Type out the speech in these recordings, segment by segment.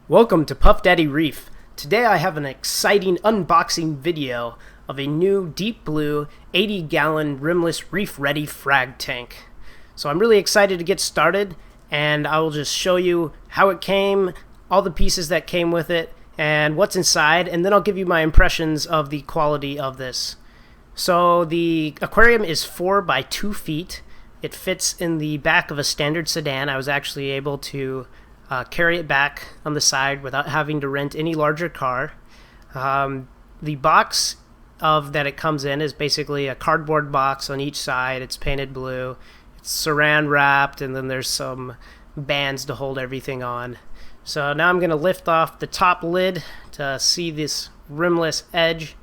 Welcome to Puff Daddy Reef. Today I have an exciting unboxing video of a new deep blue 80-gallon rimless reef ready frag tank. So I'm really excited to get started, and I will just show you how it came, all the pieces that came with it, and what's inside, and then I'll give you my impressions of the quality of this. So the aquarium is 4 by 2 feet. It fits in the back of a standard sedan. I was actually able to carry it back on the side without having to rent any larger car. The box that it comes in is basically a cardboard box on each side. It's painted blue. It's saran wrapped, and then there's some bands to hold everything on. So now I'm going to lift off the top lid to see this rimless edge,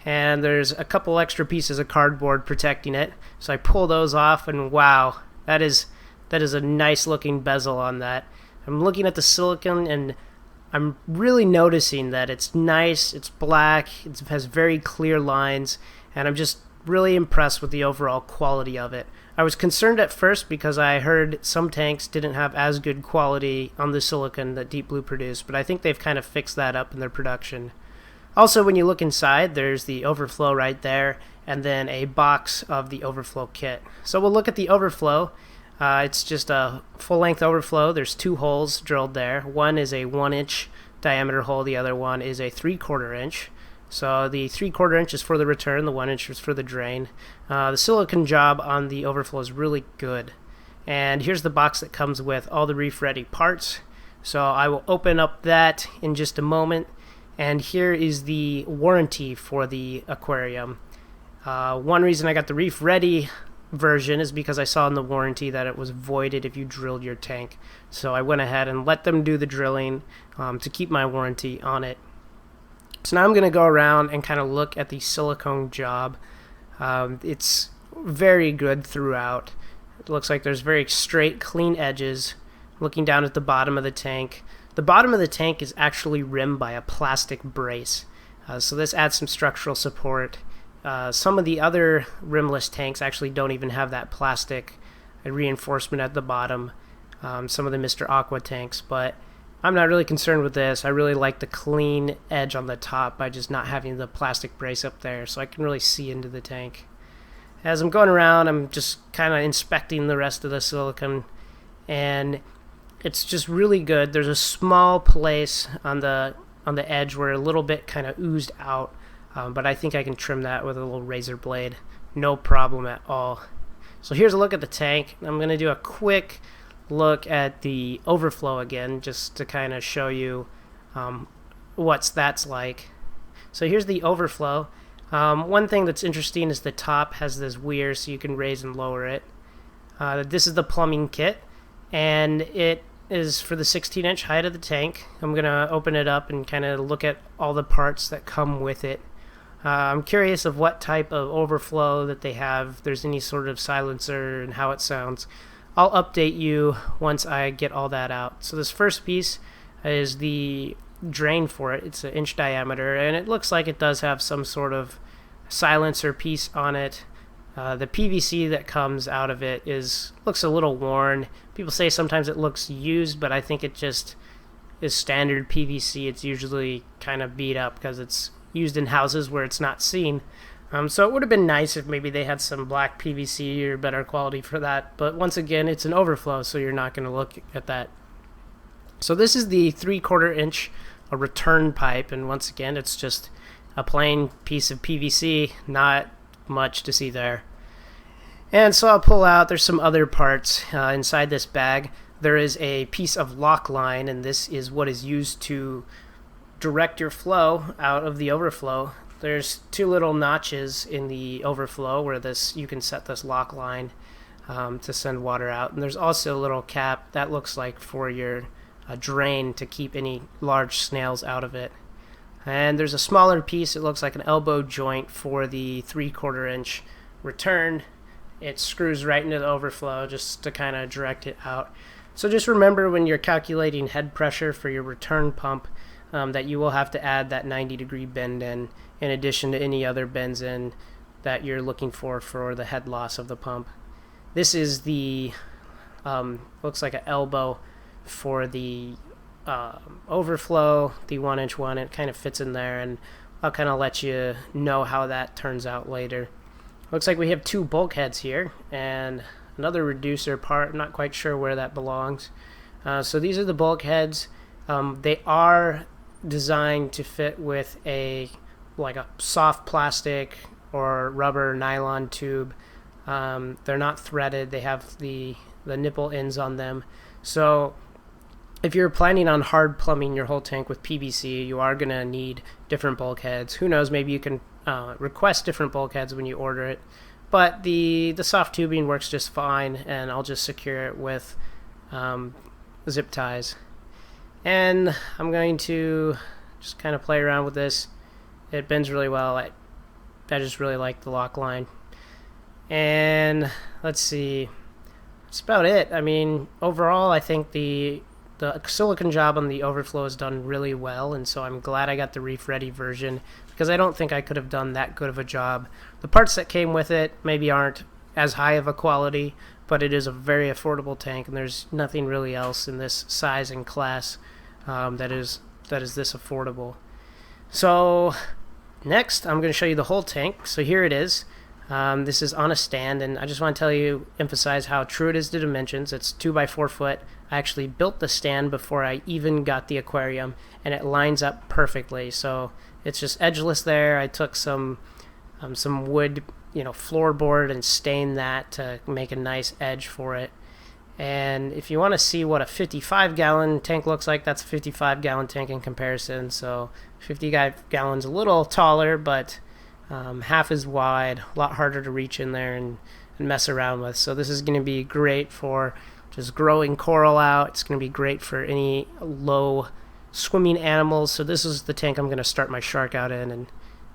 and there's a couple extra pieces of cardboard protecting it. So I pull those off, and wow, that is a nice looking bezel on that. I'm looking at the silicone, and I'm really noticing that it's nice, it's black, it has very clear lines, and I'm just really impressed with the overall quality of it. I was concerned at first because I heard some tanks didn't have as good quality on the silicone that Deep Blue produced, but I think they've kind of fixed that up in their production. Also, when you look inside, there's the Overflow right there, and then a box of the Overflow kit. So we'll look at the Overflow. It's just a full-length Overflow. There's 2 holes drilled there. One is a 1-inch diameter hole. The other one is a 3/4 inch. So the 3/4 inch is for the return. The 1 inch is for the drain. The silicone job on the Overflow is really good. And here's the box that comes with all the reef-ready parts. So I will open up that in just a moment. And here is the warranty for the aquarium. One reason I got the reef-ready version is because I saw in the warranty that it was voided if you drilled your tank. So I went ahead and let them do the drilling to keep my warranty on it. So now I'm going to go around and kind of look at the silicone job. It's very good throughout. It looks like there's very straight, clean edges. Looking down at the bottom of the tank. The bottom of the tank is actually rimmed by a plastic brace. So this adds some structural support. Some of the other rimless tanks actually don't even have that plastic reinforcement at the bottom. Some of the Mr. Aqua tanks, but I'm not really concerned with this. I really like the clean edge on the top by just not having the plastic brace up there, so I can really see into the tank. As I'm going around, I'm just kind of inspecting the rest of the silicone, and it's just really good. There's a small place on the edge where a little bit kind of oozed out. But I think I can trim that with a little razor blade. No problem at all. So here's a look at the tank. I'm going to do a quick look at the Overflow again, just to kind of show you what that's like. So here's the Overflow. One thing that's interesting is the top has this weir so you can raise and lower it. This is the plumbing kit, and it is for the 16-inch height of the tank. I'm going to open it up and kind of look at all the parts that come with it. I'm curious of what type of Overflow that they have, if there's any sort of silencer and how it sounds. I'll update you once I get all that out. So this first piece is the drain for it. It's 1 inch diameter, and it looks like it does have some sort of silencer piece on it. The PVC that comes out of it looks a little worn. People say sometimes it looks used, but I think it just is standard PVC. It's usually kind of beat up because it's used in houses where it's not seen. So it would have been nice if maybe they had some black PVC or better quality for that. But once again, it's an Overflow, so you're not going to look at that. So this is the 3/4 inch return pipe, and once again, it's just a plain piece of PVC, not much to see there. And so I'll pull out, there's some other parts inside this bag. There is a piece of lock line, and this is what is used to direct your flow out of the Overflow. There's 2 little notches in the Overflow where you can set this lock line to send water out. And there's also a little cap that looks like for your drain to keep any large snails out of it. And there's a smaller piece, it looks like an elbow joint for the 3/4 inch return. It screws right into the Overflow just to kind of direct it out. So just remember when you're calculating head pressure for your return pump that you will have to add that 90-degree bend in addition to any other bends in that you're looking for the head loss of the pump. This is the looks like an elbow for the Overflow, the 1-inch one. It kind of fits in there, and I'll kind of let you know how that turns out later. Looks like we have 2 bulkheads here and another reducer part. I'm not quite sure where that belongs. So these are the bulkheads. They are designed to fit with like a soft plastic or rubber nylon tube. They're not threaded. They have the nipple ends on them. So if you're planning on hard plumbing your whole tank with PVC, you are going to need different bulkheads. Who knows, maybe you can request different bulkheads when you order it. But the soft tubing works just fine, and I'll just secure it with zip ties. And I'm going to just kind of play around with this. It bends really well. I just really like the lock line. And let's see, that's about it. I mean, overall, I think the silicone job on the Overflow is done really well, and so I'm glad I got the Reef Ready version, because I don't think I could have done that good of a job. The parts that came with it maybe aren't as high of a quality, but it is a very affordable tank, and there's nothing really else in this size and class that is this affordable. So next, I'm going to show you the whole tank. So here it is. This is on a stand, and I just want to emphasize how true it is to dimensions. It's 2 by 4 foot. I actually built the stand before I even got the aquarium, and it lines up perfectly. So it's just edgeless there. I took some wood, floorboard, and stained that to make a nice edge for it. And if you want to see what a 55-gallon tank looks like, that's a 55-gallon tank in comparison. So 50 gallons a little taller, but half as wide, a lot harder to reach in there and mess around with. So this is going to be great for just growing coral out. It's going to be great for any low swimming animals. So this is the tank I'm going to start my shark out in,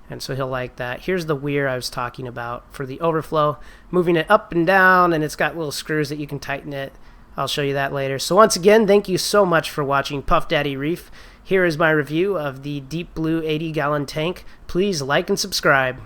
and so he'll like that. Here's the weir I was talking about for the Overflow, moving it up and down, and it's got little screws that you can tighten it. I'll show you that later. So once again, thank you so much for watching Puff Daddy Reef. Here is my review of the Deep Blue 80-gallon tank. Please like and subscribe.